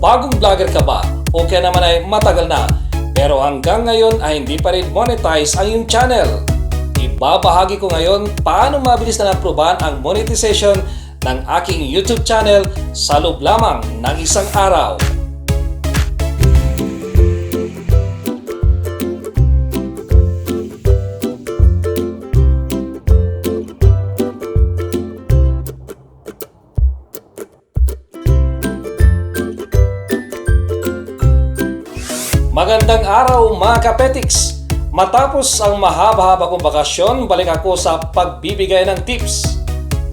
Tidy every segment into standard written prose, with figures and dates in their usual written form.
Bagong vlogger ka ba? O kaya naman ay matagal na, pero hanggang ngayon ay hindi pa rin monetize ang iyong channel? Ibabahagi ko ngayon paano mabilis na naprobahan ang monetization ng aking YouTube channel sa loob lamang ng isang araw. Magandang araw mga kapetiks! Matapos ang mahaba-haba kong bakasyon, balik ako sa pagbibigay ng tips.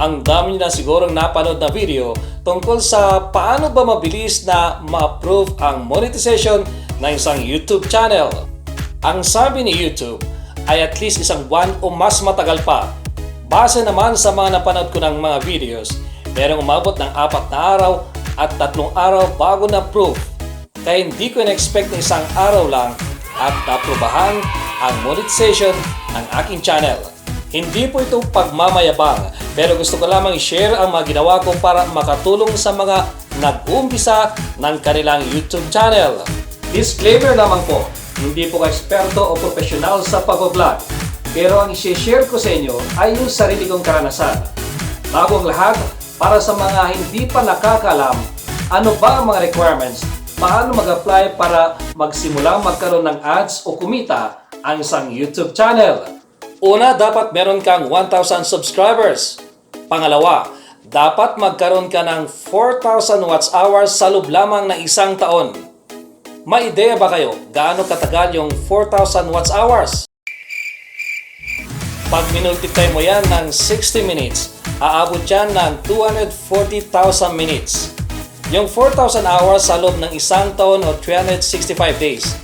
Ang dami niyo na sigurong napanood na video tungkol sa paano ba mabilis na ma-approve ang monetization ng isang YouTube channel. Ang sabi ni YouTube ay at least isang buwan o mas matagal pa. Base naman sa mga napanood ko ng mga videos, merong umabot ng 4 na araw at 3 araw bago na-approve. Kaya hindi ko in-expect na isang araw lang at naprobahan ang monetization ng aking channel. Hindi po ito pagmamayabang, pero gusto ko lamang i-share ang mga ginawa ko para makatulong sa mga nag-uumpisa ng kanilang YouTube channel. Disclaimer naman po, hindi po eksperto o profesional sa pag-vlog, pero ang i-share ko sa inyo ay yung sarili kong karanasan. Bago ang lahat, para sa mga hindi pa nakakalam, ano ba ang mga requirements? Paano mag-apply para magsimulang magkaroon ng ads o kumita ang isang YouTube channel? Una, dapat meron kang 1,000 subscribers. Pangalawa, dapat magkaroon ka ng 4,000 watch hours sa loob lamang ng isang taon. May ideya ba kayo gaano katagal yung 4,000 watch hours? Pag minultiply mo yan ng 60 minutes, aabot yan ng 240,000 minutes. Yung 4,000 hours sa loob ng isang taon o 365 days,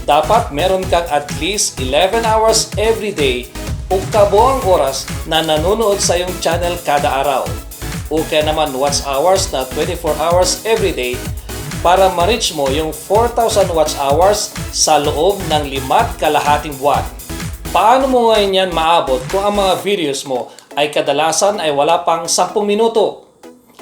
dapat meron kang at least 11 hours every day o kabuang oras na nanonood sa iyong channel kada araw. O kaya naman watch hours na 24 hours every day para ma-reach mo yung 4,000 watch hours sa loob ng 5 buwan. Paano mo ngayon yan maabot kung ang mga videos mo ay kadalasan ay wala pang 10 minuto?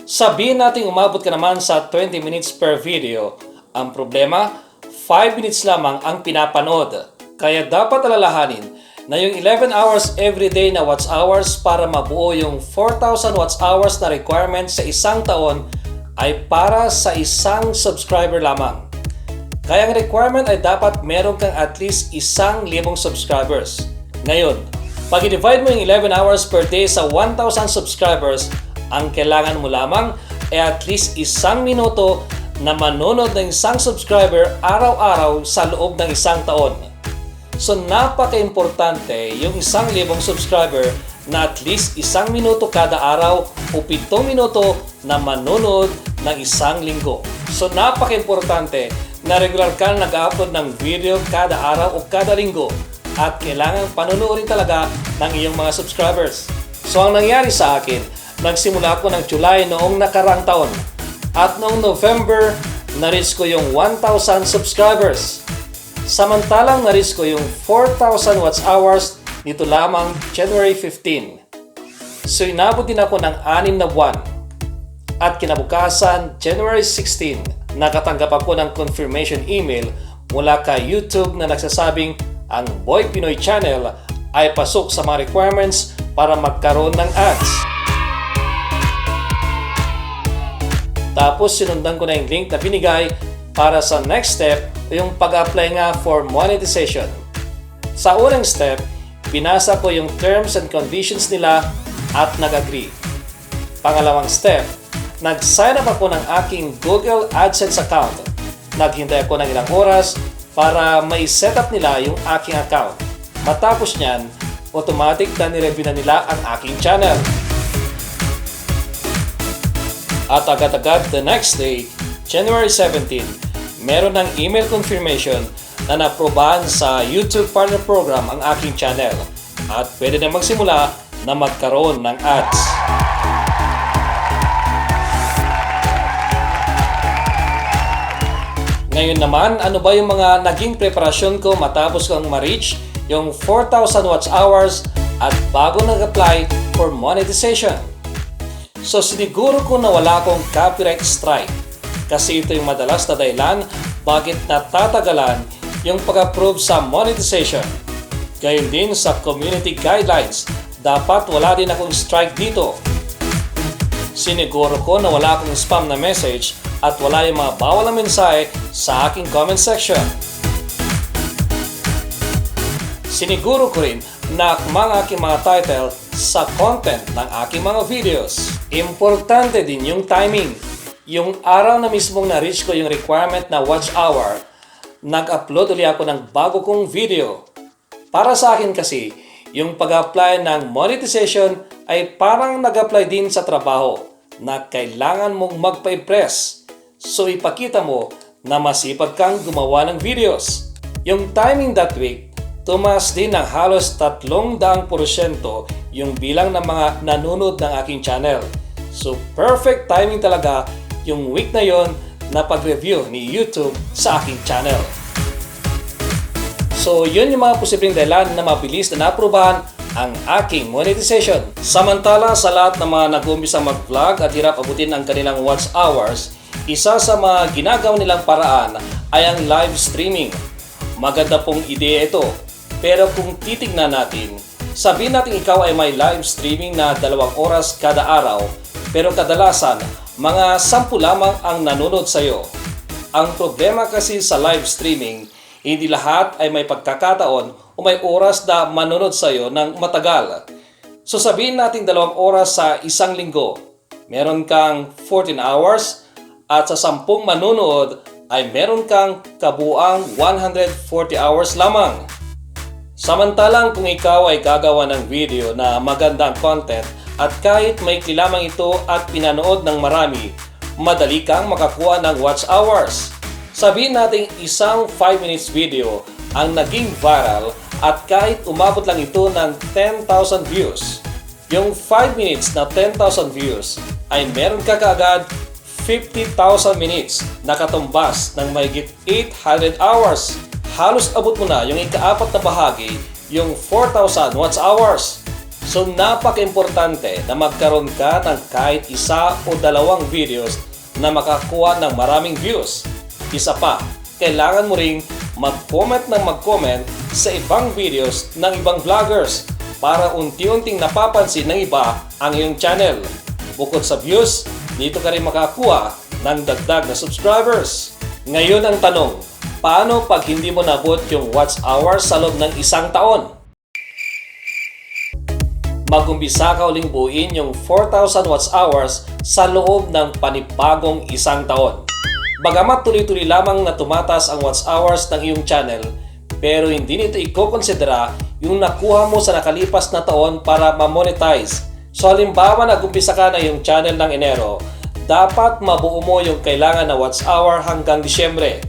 Sabihin natin umabot ka naman sa 20 minutes per video. Ang problema, 5 minutes lamang ang pinapanood. Kaya dapat alalahanin na yung 11 hours everyday na watch hours para mabuo yung 4,000 watch hours na requirement sa isang taon ay para sa isang subscriber lamang. Kaya ang requirement ay dapat meron kang at least 1,000 subscribers. Ngayon, pag i-divide mo yung 11 hours per day sa 1,000 subscribers, ang kailangan mo lamang ay at least 1 minuto na manonood ng isang subscriber araw-araw sa loob ng isang taon. So napaka-importante yung 1,000 subscriber na at least 1 minuto kada araw o 7 minuto na manonood ng isang linggo. So napaka-importante na regular ka nag-upload ng video kada araw o kada linggo at kailangan panunuorin talaga ng iyong mga subscribers. So ang nangyari sa akin, nagsimula ako ng July noong nakarang taon at noong November, na-reach ko yung 1,000 subscribers. Samantalang na-reach ko yung 4,000 watch hours nito lamang January 15. So inabot din ako ng 6 na buwan. At kinabukasan, January 16, nakatanggap ako ng confirmation email mula kay YouTube na nagsasabing ang Boy Pinoy channel ay pasok sa mga requirements para magkaroon ng ads. Tapos sinundan ko na yung link na binigay para sa next step, yung pag-apply nga for monetization. Sa unang step, binasa ko yung terms and conditions nila at nag-agree. Pangalawang step, nag-sign up ako ng aking Google AdSense account. Naghintay ako ng ilang oras para mai-set up nila yung aking account. Matapos nyan, automatic na nireview na nila ang aking channel. At agad-agad the next day, January 17, meron ng email confirmation na naprobahan sa YouTube Partner Program ang aking channel at pwede na magsimula na magkaroon ng ads. Ngayon naman, ano ba yung mga naging preparasyon ko matapos kong ma-reach yung 4,000 watch hours at bago nag-apply for monetization? So siniguro ko na wala akong copyright strike. kasi ito yung madalas na dahilan bakit natatagalan yung pag-approve sa monetization. Gayon din sa community guidelines, dapat wala din akong strike dito. Siniguro ko na wala akong spam na message at wala yung mga bawal na mensahe sa aking comment section. Siniguro ko rin na akmang aking mga title sa content ng aking mga videos. Importante din yung timing. Yung araw na mismong na-reach ko yung requirement na watch hour, nag-upload ulit ako ng bago kong video. Para sa akin kasi, yung pag-apply ng monetization ay parang nag-apply din sa trabaho na kailangan mong magpa-impress. So ipakita mo na masipag kang gumawa ng videos. Yung timing that week, tumaas din ng halos 300% yung bilang ng mga nanonood ng aking channel. So perfect timing talaga yung week na yon na pag-review ni YouTube sa aking channel. So yun yung mga posibleng dahilan na mabilis na naaprubahan ang aking monetization. Samantala sa lahat ng mga nag-uumpisa mag-vlog at hirap abutin ang kanilang watch hours, isa sa mga ginagawa nilang paraan ay ang live streaming. Maganda pong ideya ito. Pero kung titignan natin, sabihin natin ikaw ay may live streaming na 2 oras kada araw, pero kadalasan, mga 10 lamang ang nanonood sa iyo. Ang problema kasi sa live streaming, hindi lahat ay may pagkakataon o may oras na manonood sa iyo ng matagal. So sabihin natin 2 oras sa isang linggo, meron kang 14 hours at sa 10 manonood ay meron kang kabuang 140 hours lamang. Samantalang kung ikaw ay gagawa ng video na magandang content at kahit may lamang ito at pinanood ng marami, madali kang makakuha ng watch hours. Sabihin natin isang 5 minutes video ang naging viral at kahit umabot lang ito ng 10,000 views. Yung 5 minutes na 10,000 views ay meron ka kaagad 50,000 minutes na katumbas ng mahigit 800 hours. Halos abot mo na yung ika-4 na bahagi, yung 4,000 watch hours. So napaka-importante na magkaroon ka ng kahit 1 o 2 videos na makakuha ng maraming views. Isa pa, kailangan mo ring mag-comment ng mag-comment sa ibang videos ng ibang vloggers para unti-unting napapansin ng iba ang iyong channel. Bukod sa views, dito ka rin makakuha ng dagdag na subscribers. Ngayon ang tanong, paano pag hindi mo nabot yung watch hours sa loob ng 1 taon? Mag-umpisa ka uling buuin yung 4,000 watch hours sa loob ng panibagong 1 taon. Bagamat tuloy-tuloy lamang na tumatas ang watch hours ng iyong channel, pero hindi nito iko-konsidera yung nakuha mo sa nakalipas na taon para ma-monetize. So halimbawa nag-umpisa ka na yung channel ng Enero, dapat mabuo mo yung kailangan na watch hour hanggang Disyembre.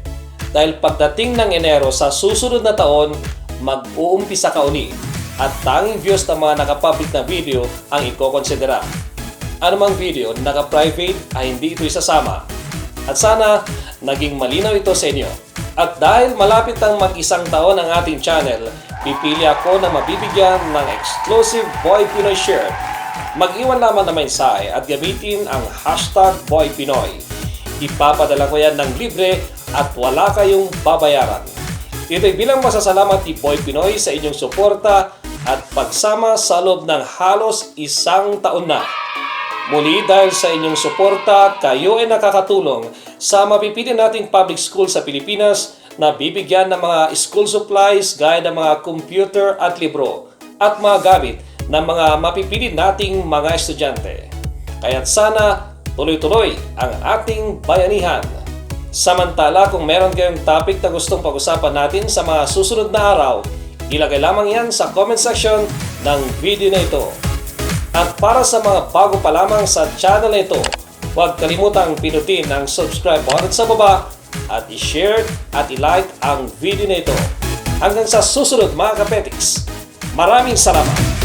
Dahil pagdating ng Enero sa susunod na taon, mag-uumpisa ka uli at tanging views ng mga nakapublic na video ang iko-konsidera. Anumang video na naka-private ay hindi ito isasama. At sana naging malinaw ito sa inyo. At dahil malapit ang mag-1 taon ang ating channel, pipili ako na mabibigyan ng exclusive Boy Pinoy shirt. Mag-iwan lamang na mensahe at gamitin ang #BoyPinoy. Ipapadala ko yan ng libre at wala kayong babayaran. Ito'y bilang masasalamat ni Boy Pinoy sa inyong suporta at pagsama sa loob ng halos 1 taon na. Muli dahil sa inyong suporta, kayo ay nakakatulong sa mapipili nating public school sa Pilipinas na bibigyan ng mga school supplies gaya ng mga computer at libro at mga gamit ng mga mapipili nating mga estudyante. Kaya't sana tuloy-tuloy ang ating bayanihan. Samantala kung meron kayong topic na gustong pag-usapan natin sa mga susunod na araw, ilagay lamang yan sa comment section ng video na ito. At para sa mga bago pa lamang sa channel na ito, huwag kalimutang pinutin ang subscribe button sa baba at i-share at i-like ang video na ito. Hanggang sa susunod mga kapetiks, maraming salamat!